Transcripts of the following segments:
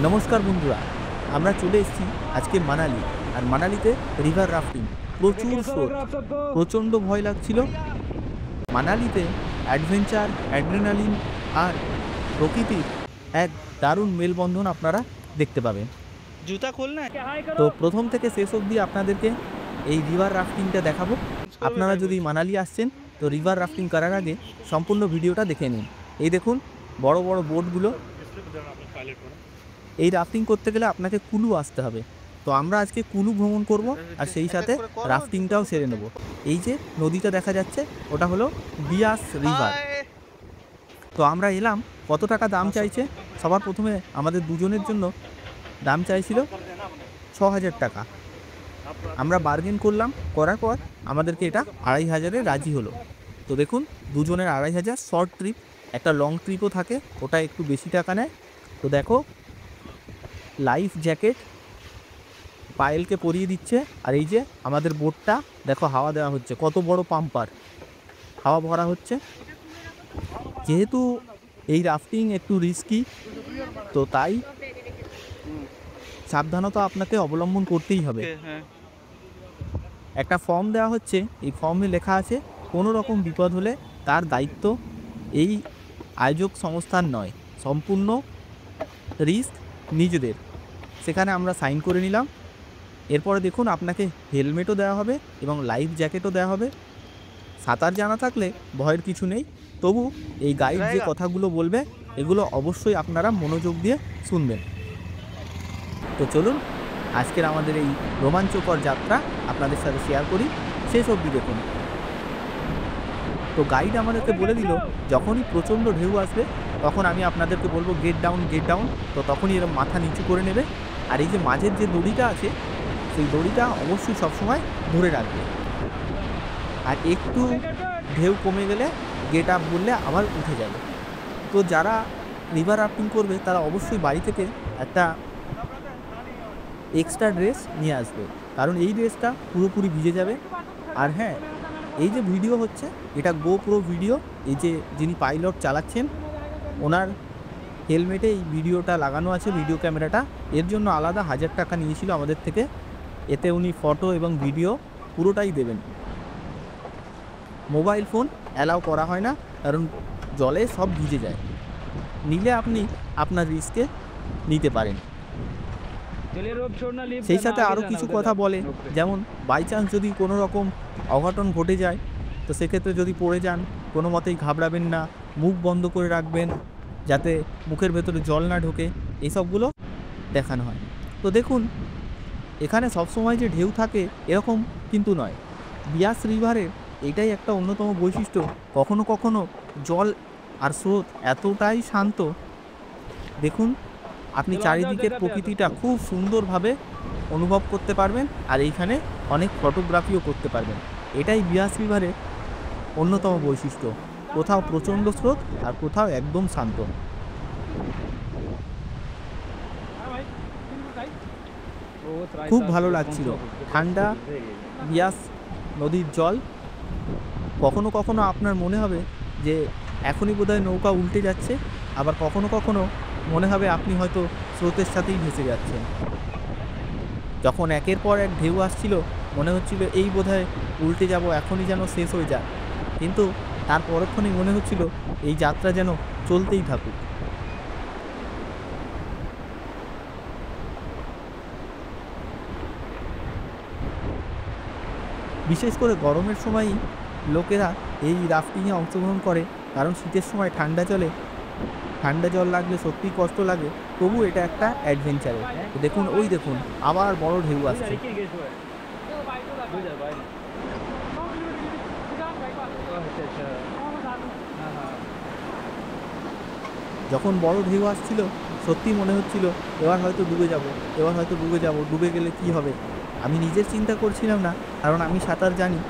নমস্কার বন্ধুরা, আমরা চলে এসেছি আজকে মানালি। আর মানালিতে রিভার রাফটিং, প্রচুর স্রোত, প্রচণ্ড ভয় লাগছিল। মানালিতে অ্যাডভেঞ্চার, অ্যাড্রেনালিন আর প্রকৃতির এক দারুণ মেলবন্ধন আপনারা দেখতে পাবেন। জুতা খুলনা। তো প্রথম থেকে শেষ অবধি আপনাদেরকে এই রিভার রাফটিংটা দেখাবো। আপনারা যদি মানালি আসছেন তো রিভার রাফটিং করার আগে সম্পূর্ণ ভিডিওটা দেখে নিন। এই দেখুন বড় বড় বোটগুলো। এই রাফটিং করতে গেলে আপনাকে কুলু আসতে হবে। তো আমরা আজকে কুলু ভ্রমণ করব আর সেই সাথে রাফটিংটাও সেরে নেব। এই যে নদীটা দেখা যাচ্ছে ওটা হলো বিয়াস রিভার। তো আমরা এলাম। কত টাকা দাম চাইছে? সবার প্রথমে আমাদের দুজনের জন্য দাম চাইছিল 6,000 টাকা। আমরা বার্গেন করলাম, করার পর আমাদেরকে এটা 2,500-এ রাজি হলো। তো দেখুন দুজনের 2,500। শর্ট ট্রিপ, একটা লং ট্রিপও থাকে, ওটা একটু বেশি টাকা নেয়। তো দেখো লাইফ জ্যাকেট পায়েলকে পরিয়ে দিচ্ছে। আর এই যে আমাদের বোটটা দেখো হাওয়া দেওয়া হচ্ছে, কত বড় পাম্পার, হাওয়া ভরা হচ্ছে। যেহেতু এই রাফটিং একটু রিস্কি, তো তাই সাবধানতা আপনাকে অবলম্বন করতেই হবে। একটা ফর্ম দেওয়া হচ্ছে, এই ফর্মে লেখা আছে কোনো রকম বিপদ হলে তার দায়িত্ব এই আয়োজক সংস্থার নয়, সম্পূর্ণ রিস্ক নিজেদের। সেখানে আমরা সাইন করে নিলাম। এরপরে দেখুন আপনাকে হেলমেটও দেওয়া হবে এবং লাইফ জ্যাকেটও দেওয়া হবে। সাঁতার জানা থাকলে ভয়ের কিছু নেই, তবু এই গাইড যে কথাগুলো বলবে এগুলো অবশ্যই আপনারা মনোযোগ দিয়ে শুনবেন। তো চলুন আজকের আমাদের এই রোমাঞ্চকর যাত্রা আপনাদের সাথে শেয়ার করি, শেষ অবধি দেখুন। তো গাইড আমাদেরকে বলে দিল যখনই প্রচণ্ড ঢেউ আসবে তখন আমি আপনাদেরকে বলবো গেট ডাউন, গেট ডাউন। তো তখনই এরকম মাথা নিচু করে নেবে। আর এই যে মাঝের যে দড়িটা আছে সেই দড়িটা অবশ্যই সবসময় ধরে রাখবে। আর একটু ঢেউ কমে গেলে গেট আপ বললে আবার উঠে যাবে। তো যারা রিভার রাফটিং করবে তারা অবশ্যই বাড়ি থেকে একটা এক্সট্রা ড্রেস নিয়ে আসবে, কারণ এই ড্রেসটা পুরোপুরি ভিজে যাবে। আর হ্যাঁ, এই যে ভিডিও হচ্ছে এটা গোপ্রো ভিডিও। এই যে যিনি পাইলট চালাচ্ছেন ওনার হেলমেটে এই ভিডিওটা লাগানো আছে, ভিডিও ক্যামেরাটা। এর জন্য আলাদা 1,000 টাকা নিয়েছিল আমাদের থেকে। এতে উনি ফটো এবং ভিডিও পুরোটাই দেবেন। মোবাইল ফোন অ্যালাউ করা হয় না, কারণ জলে সব ভিজে যায়। নিলে আপনি আপনার রিস্কে নিতে পারেন। সেই সাথে আরও কিছু কথা বলে, যেমন বাই চান্স যদি কোনো রকম অঘটন ঘটে যায় তো সেক্ষেত্রে যদি পড়ে যান কোনো মতেই ঘাবড়াবেন না, মুখ বন্ধ করে রাখবেন যাতে মুখের ভেতরে জল না ঢোকে, এইসবগুলো দেখানো হয়। তো দেখুন এখানে সবসময় যে ঢেউ থাকে এরকম কিন্তু নয়। বিয়াস রিভারের এটাই একটা অন্যতম বৈশিষ্ট্য। কখনো কখনো জল আর স্রোত এতটাই শান্ত, দেখুন আপনি চারিদিকের প্রকৃতিটা খুব সুন্দরভাবে অনুভব করতে পারবেন। আর এইখানে অনেক ফটোগ্রাফিও করতে পারবেন। এটাই বিয়াস রিভারের অন্যতম বৈশিষ্ট্য। কোথাও প্রচণ্ড স্রোত আর কোথাও একদম শান্ত। খুব ভালো লাগছিল, ঠান্ডা বিয়াস নদীর জল। কখনো কখনো আপনার মনে হবে যে এখনই বোধহয় নৌকা উল্টে যাচ্ছে, আবার কখনো কখনো মনে হবে আপনি হয়তো স্রোতের সাথেই ভেসে যাচ্ছেন। যখন একের পর এক ঢেউ আসছিল মনে হচ্ছিল এই বোধহয় উল্টে যাব, এখনই যেন শেষ হয়ে যাক। কিন্তু তার পরক্ষণেই মনে হচ্ছিল এই যাত্রা যেন চলতেই থাকুক। বিশেষ করে গরমের সময়ই লোকেরা এই রাফটিংয়ে অংশগ্রহণ করে, কারণ শীতের সময় ঠান্ডা জল লাগলে সত্যিই কষ্ট লাগে, তবু এটা একটা অ্যাডভেঞ্চারে। দেখুন ওই দেখুন আবার বড় ঢেউ আসছে। যখন বড় ঢেউ আসছিল সত্যি মনে হচ্ছিল এবার হয়তো ডুবে যাব, ডুবে গেলে কি হবে। আমি নিজের চিন্তা করছিলাম না, কারণ আমি সাঁতার জানি।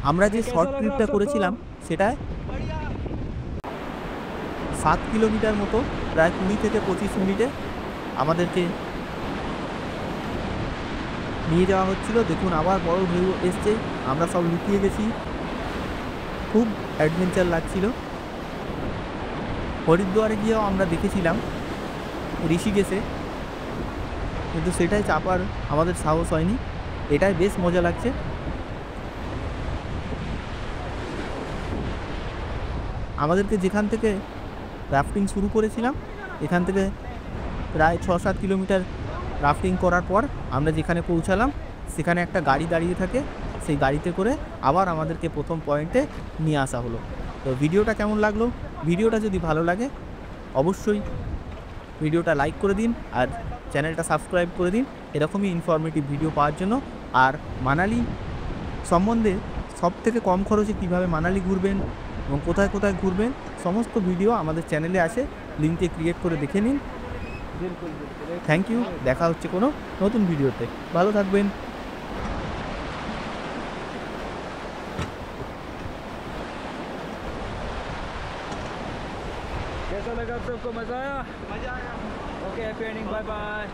আমরা যে শর্ট ট্রিপটা করেছিলাম সেটায় 7 কিলোমিটার মতো প্রায় 20 থেকে 25 মিনিটে আমাদেরকে নিয়ে যাওয়া হচ্ছিল। দেখুন আবার বড় ঢেউ এসছে, আমরা সব লুকিয়ে গেছি, খুব অ্যাডভেঞ্চার লাগছিল। হরিদ্বারে গিয়েও আমরা দেখেছিলাম ঋষিকেশে, কিন্তু সেটাই চাপার আমাদের সাহস হয়নি। এটাই বেশ মজা লাগছে। আমাদেরকে যেখান থেকে রাফটিং শুরু করেছিলাম এখান থেকে প্রায় 6-7 কিলোমিটার রাফটিং করার পর আমরা যেখানে পৌঁছালাম সেখানে একটা গাড়ি দাঁড়িয়ে থাকে, সেই গাড়িতে করে আবার আমাদেরকে প্রথম পয়েন্টে নিয়ে আসা হলো। তো ভিডিওটা কেমন লাগলো? ভিডিওটা যদি ভালো লাগে অবশ্যই ভিডিওটা লাইক করে দিন আর চ্যানেলটা সাবস্ক্রাইব করে দিন এরকমই ইনফরমেটিভ ভিডিও পাওয়ার জন্য। আর মানালি সম্বন্ধে সবথেকে কম খরচে কীভাবে মানালি ঘুরবেন এবং কোথায় কোথায় ঘুরবেন সমস্ত ভিডিও আমাদের চ্যানেলে আছে, লিঙ্কে ক্রিয়েট করে দেখে নিন। থ্যাংক ইউ, দেখা হচ্ছে কোনো নতুন ভিডিওতে। ভালো থাকবেন। कैसा लगा सबको? मजा आया? मजा आया। Okay, happy ending, bye bye.